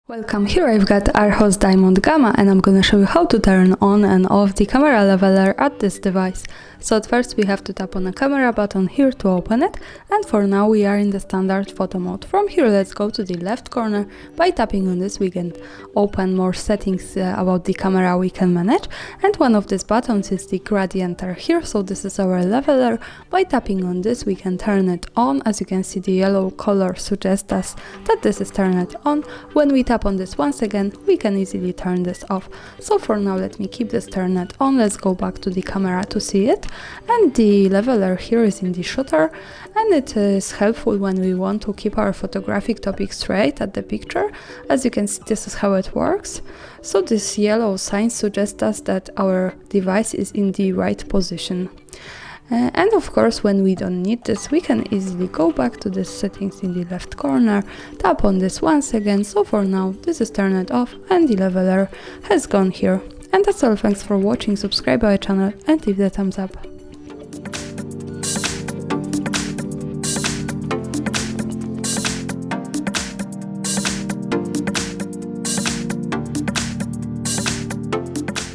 Welcome, here I've got ARCHOS Diamond Gamma and I'm gonna show you how to turn on and off the camera leveler at this device. So at first we have to tap on the camera button here to open it, and for now we are in the standard photo mode. From here let's go to the left corner. By tapping on this we can open more settings about the camera we can manage, and one of these buttons is the gradienter here, so this is our leveler. By tapping on this we can turn it on. As you can see, the yellow color suggests us that this is turned on. When we tap on this once again we can easily turn this off. So for now let me keep this turned on. Let's go back to the camera to see it. And the leveler here is in the shutter, and it is helpful when we want to keep our photographic topic straight at the picture. As you can see, this is how it works. So this yellow sign suggests us that our device is in the right position. And of course, when we don't need this, we can easily go back to the settings in the left corner, tap on this once again. So for now this is turned off and the leveler has gone here. And that's all, thanks for watching, subscribe our channel and leave the thumbs up.